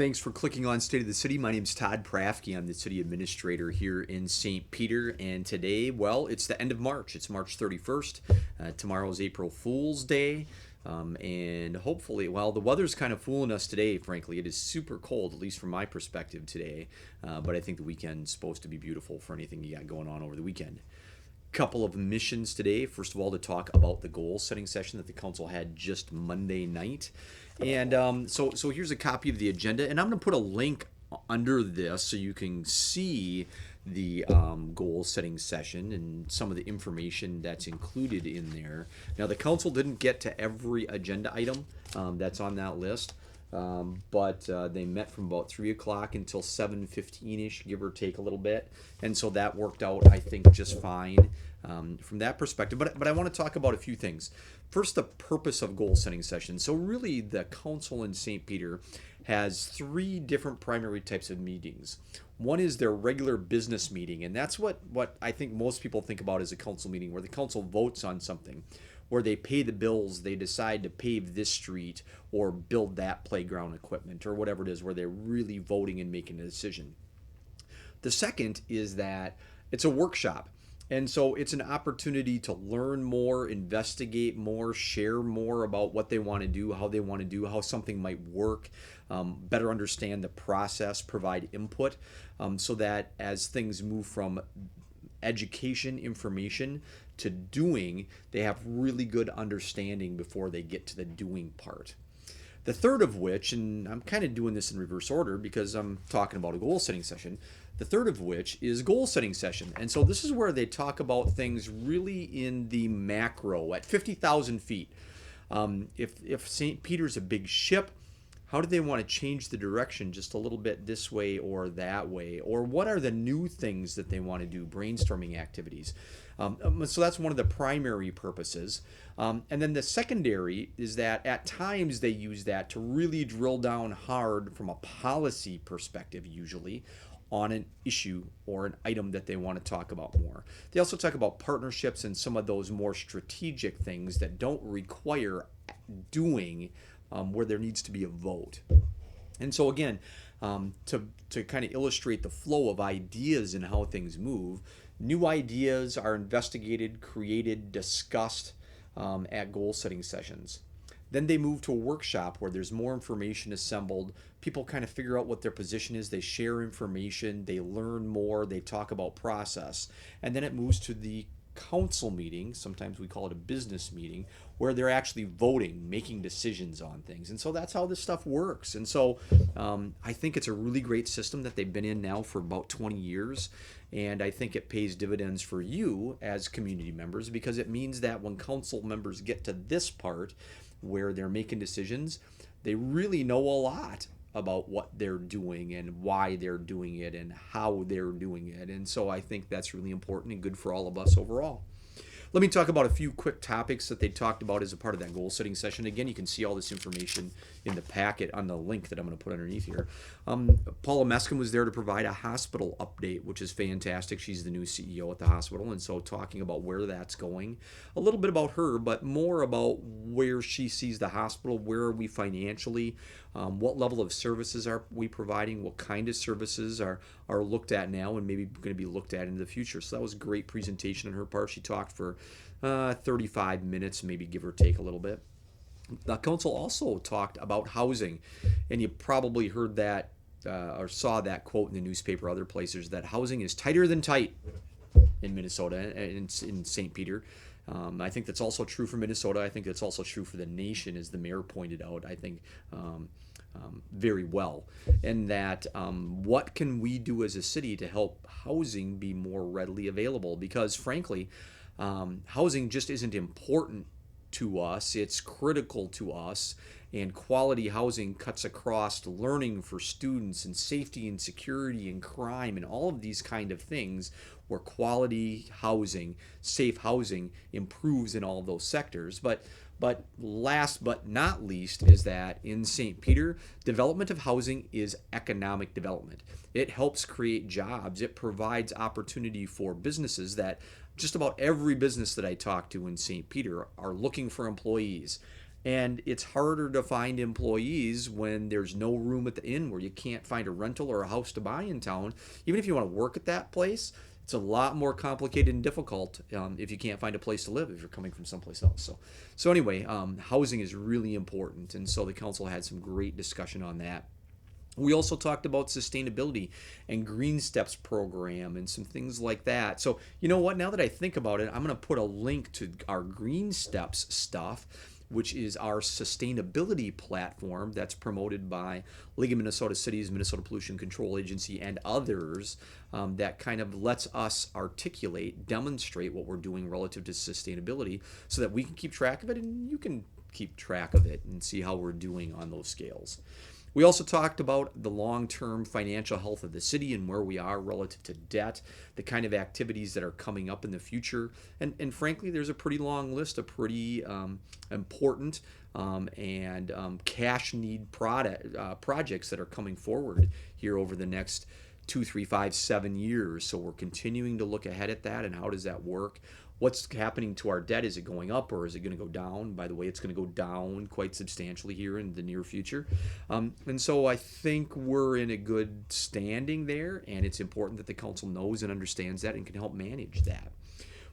Thanks for clicking on State of the City. My name's Todd Prafke. I'm the city administrator here in St. Peter. And today, well, it's the end of March. It's March 31st. Tomorrow is April Fool's Day. And hopefully, well, the weather's kind of fooling us today, frankly. It is super cold, at least from my perspective today. But I think the weekend's supposed to be beautiful for anything you got going on over the weekend. Couple of missions today. First of all, to talk about the goal setting session that the council had just Monday night. And so here's a copy of the agenda, and I'm going to put a link under this so you can see the goal setting session and some of the information that's included in there. Now, the council didn't get to every agenda item that's on that list. But they met from about 3 o'clock until 7:15ish, give or take a little bit, and so that worked out, I think, just fine from that perspective. But I want to talk about a few things. First, the purpose of goal setting sessions. So really, the council in St. Peter has three different primary types of meetings. One is their regular business meeting, and that's what I think most people think about as a council meeting, where the council votes on something, where they pay the bills, they decide to pave this street or build that playground equipment or whatever it is, where they're really voting and making a decision. The second is that it's a workshop. And so it's an opportunity to learn more, investigate more, share more about what they want to do, how something might work, better understand the process, provide input, so that as things move from education, information to doing, they have really good understanding before they get to the doing part. The third of which, and I'm kind of doing this in reverse order because I'm talking about a goal setting session, the third of which is goal setting session. And so this is where they talk about things really in the macro at 50,000 feet. If St. Peter's a big ship, how do they want to change the direction just a little bit this way or that way? Or what are the new things that they want to do, brainstorming activities? So that's one of the primary purposes. And then the secondary is that at times they use that to really drill down hard from a policy perspective, usually, on an issue or an item that they want to talk about more. They also talk about partnerships and some of those more strategic things that don't require doing, where there needs to be a vote. And so again, to kind of illustrate the flow of ideas and how things move, new ideas are investigated, created, discussed at goal setting sessions. Then they move to a workshop where there's more information assembled. People kind of figure out what their position is. They share information. They learn more. They talk about process. And then it moves to the council meeting. Sometimes we call it a business meeting, where they're actually voting, making decisions on things. And so that's how this stuff works. And so I think it's a really great system that they've been in now for about 20 years. And I think it pays dividends for you as community members, because it means that when council members get to this part where they're making decisions, they really know a lot about what they're doing and why they're doing it and how they're doing it. And so I think that's really important and good for all of us overall. Let me talk about a few quick topics that they talked about as a part of that goal setting session. Again, you can see all this information in the packet on the link that I'm going to put underneath here. Paula Meskin was there to provide a hospital update, which is fantastic. She's the new CEO at the hospital, and so talking about where that's going, a little bit about her, but more about where she sees the hospital, where are we financially, what level of services are we providing, what kind of services are looked at now and maybe going to be looked at in the future. So that was a great presentation on her part. She talked for 35 minutes, maybe give or take a little bit. The council also talked about housing, and you probably heard that or saw that quote in the newspaper, other places, that housing is tighter than tight in Minnesota and in St. Peter. I think that's also true for Minnesota. I think that's also true for the nation, as the mayor pointed out, I think very well. And that what can we do as a city to help housing be more readily available? Because frankly, housing just isn't important to us. It's critical to us, and quality housing cuts across learning for students and safety and security and crime and all of these kind of things, where quality housing, safe housing, improves in all of those sectors. But last but not least is that in St. Peter, development of housing is economic development. It helps create jobs. It provides opportunity for businesses that just about every business that I talk to in St. Peter are looking for employees. And it's harder to find employees when there's no room at the inn, where you can't find a rental or a house to buy in town. Even if you want to work at that place, it's a lot more complicated and difficult if you can't find a place to live if you're coming from someplace else. So anyway, housing is really important, and so the council had some great discussion on that. We also talked about sustainability and Green Steps program and some things like that. So, you know what? Now that I think about it, I'm going to put a link to our Green Steps stuff, which is our sustainability platform that's promoted by League of Minnesota Cities, Minnesota Pollution Control Agency, and others, that kind of lets us articulate, demonstrate what we're doing relative to sustainability so that we can keep track of it and you can keep track of it and see how we're doing on those scales. We also talked about the long-term financial health of the city and where we are relative to debt, the kind of activities that are coming up in the future, and frankly, there's a pretty long list of pretty important and cash need projects that are coming forward here over the next 2, 3, 5, 7 years. So we're continuing to look ahead at that and how does that work. What's happening to our debt? Is it going up or is it going to go down? By the way, it's going to go down quite substantially here in the near future. And so I think we're in a good standing there, and it's important that the council knows and understands that and can help manage that.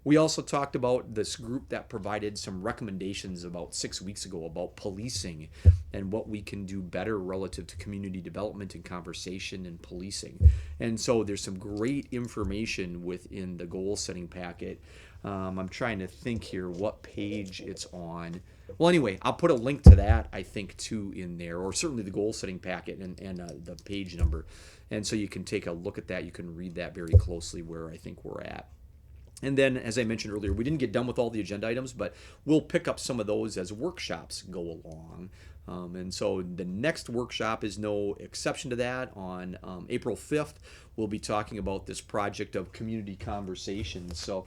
We also talked about this group that provided some recommendations about 6 weeks ago about policing and what we can do better relative to community development and conversation and policing. And so there's some great information within the goal setting packet. I'm trying to think here what page it's on. Well, anyway, I'll put a link to that, I think, too, in there, or certainly the goal setting packet and the page number. And so you can take a look at that. You can read that very closely where I think we're at. And then, as I mentioned earlier, we didn't get done with all the agenda items, but we'll pick up some of those as workshops go along. And so the next workshop is no exception to that. On April 5th, we'll be talking about this project of community conversations. So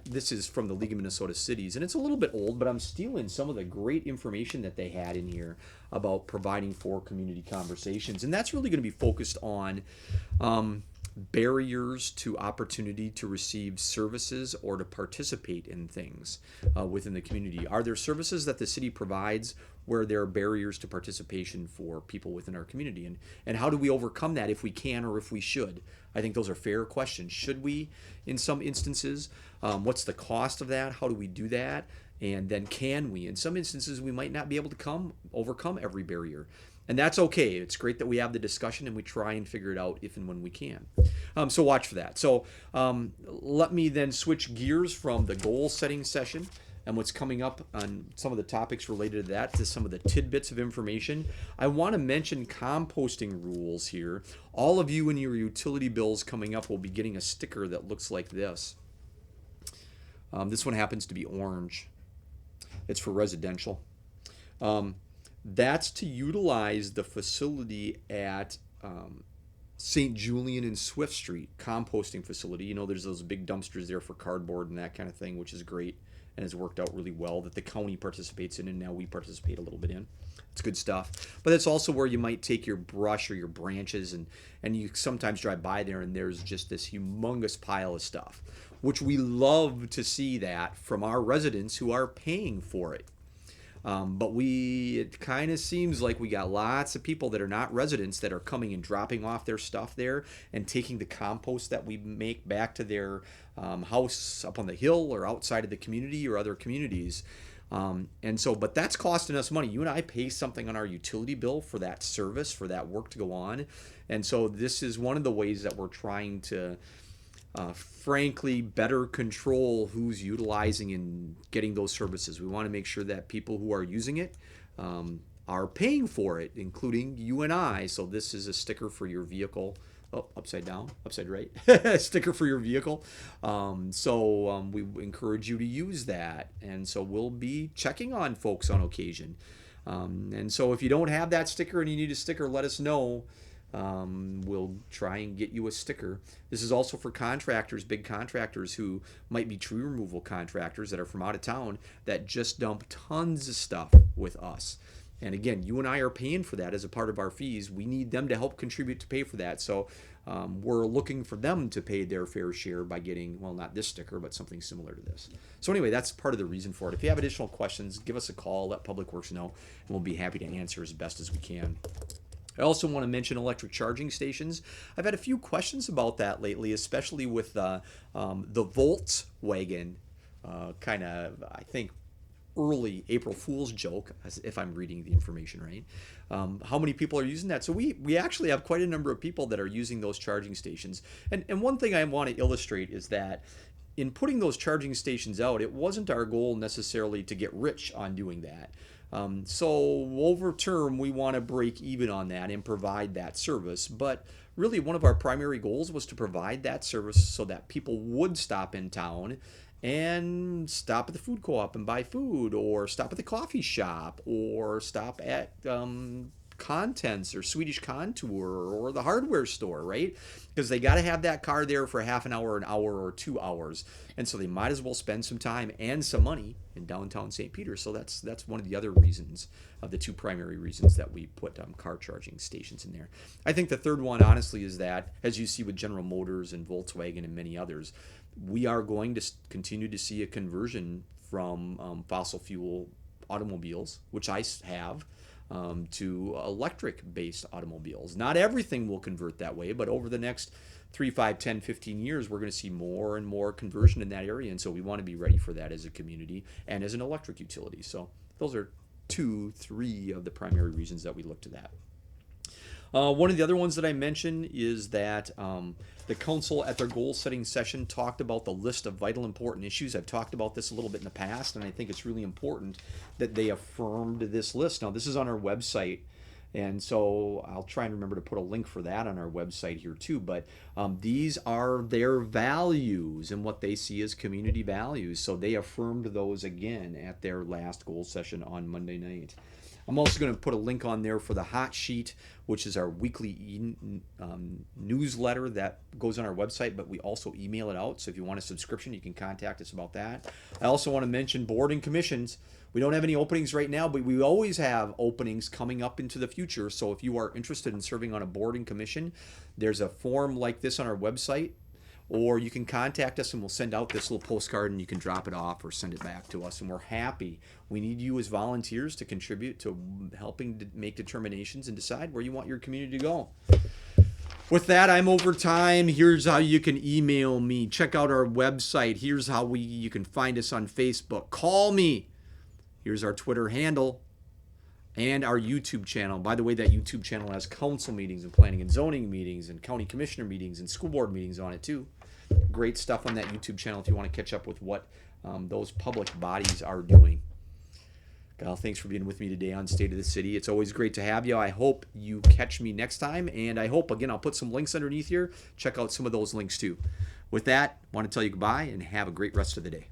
this is from the League of Minnesota Cities, and it's a little bit old, but I'm stealing some of the great information that they had in here about providing for community conversations. And that's really going to be focused on barriers to opportunity to receive services or to participate in things within the community. Are there services that the city provides where there are barriers to participation for people within our community? And how do we overcome that if we can or if we should? I think those are fair questions. Should we in some instances? What's the cost of that? How do we do that? And then can we? In some instances, we might not be able to overcome every barrier. And that's okay. It's great that we have the discussion and we try and figure it out if and when we can. So watch for that. So let me then switch gears from the goal setting session and what's coming up on some of the topics related to that to some of the tidbits of information. I want to mention composting rules here. All of you in your utility bills coming up will be getting a sticker that looks like this. This one happens to be orange. It's for residential. That's to utilize the facility at St. Julian and Swift Street, composting facility. You know, there's those big dumpsters there for cardboard and that kind of thing, which is great and has worked out really well, that the county participates in and now we participate a little bit in. It's good stuff. But it's also where you might take your brush or your branches and you sometimes drive by there and there's just this humongous pile of stuff, which we love to see that from our residents who are paying for it. But it kind of seems like we got lots of people that are not residents that are coming and dropping off their stuff there and taking the compost that we make back to their house up on the hill or outside of the community or other communities. But that's costing us money. You and I pay something on our utility bill for that service, for that work to go on. And so this is one of the ways that we're trying to frankly, better control who's utilizing and getting those services. We want to make sure that people who are using it are paying for it, including you and I. So this is a sticker for your vehicle. Oh, upside down, upside right. Sticker for your vehicle. We encourage you to use that. And so we'll be checking on folks on occasion. And so if you don't have that sticker and you need a sticker, let us know. We'll try and get you a sticker. This is also for contractors, big contractors who might be tree removal contractors that are from out of town that just dump tons of stuff with us. And again, you and I are paying for that as a part of our fees. We need them to help contribute to pay for that. So we're looking for them to pay their fair share by getting, well, not this sticker, but something similar to this. So anyway, that's part of the reason for it. If you have additional questions, give us a call, let Public Works know, and we'll be happy to answer as best as we can. I also want to mention electric charging stations. I've had a few questions about that lately, especially with the Volkswagen kind of, I think, early April Fool's joke, as if I'm reading the information right. How many people are using that? So we actually have quite a number of people that are using those charging stations. And one thing I want to illustrate is that in putting those charging stations out, it wasn't our goal necessarily to get rich on doing that. So over term, we want to break even on that and provide that service. But really, one of our primary goals was to provide that service so that people would stop in town and stop at the food co-op and buy food, or stop at the coffee shop, or stop at Contents or Swedish Contour or the hardware store, right? Because they got to have that car there for half an hour, or 2 hours, and so they might as well spend some time and some money in downtown St. Peter. So that's one of the other reasons, of the two primary reasons that we put car charging stations in there. I think the third one, honestly, is that, as you see with General Motors and Volkswagen and many others, we are going to continue to see a conversion from fossil fuel automobiles, which I have, to electric-based automobiles. Not everything will convert that way, but over the next 3, 5, 10, 15 years, we're going to see more and more conversion in that area, and so we want to be ready for that as a community and as an electric utility. So those are 2, 3 of the primary reasons that we looked at that. One of the other ones that I mentioned is that the council at their goal-setting session talked about the list of vital important issues. I've talked about this a little bit in the past, and I think it's really important that they affirmed this list. Now, this is on our website, and so I'll try and remember to put a link for that on our website here too. But these are their values and what they see as community values. So they affirmed those again at their last goal session on Monday night. I'm also going to put a link on there for the hot sheet, which is our weekly newsletter that goes on our website, but we also email it out. So if you want a subscription, you can contact us about that. I also want to mention board and commissions. We don't have any openings right now, but we always have openings coming up into the future. So if you are interested in serving on a board and commission, there's a form like this on our website, or you can contact us and we'll send out this little postcard and you can drop it off or send it back to us. And we're happy. We need you as volunteers to contribute to helping to make determinations and decide where you want your community to go. With that, I'm over time. Here's how you can email me. Check out our website. Here's how you can find us on Facebook. Call me. Here's our Twitter handle and our YouTube channel. By the way, that YouTube channel has council meetings and planning and zoning meetings and county commissioner meetings and school board meetings on it too. Great stuff on that YouTube channel if you want to catch up with what those public bodies are doing. Kyle, thanks for being with me today on State of the City. It's always great to have you. I hope you catch me next time, and I hope, again, I'll put some links underneath here. Check out some of those links too. With that, I want to tell you goodbye and have a great rest of the day.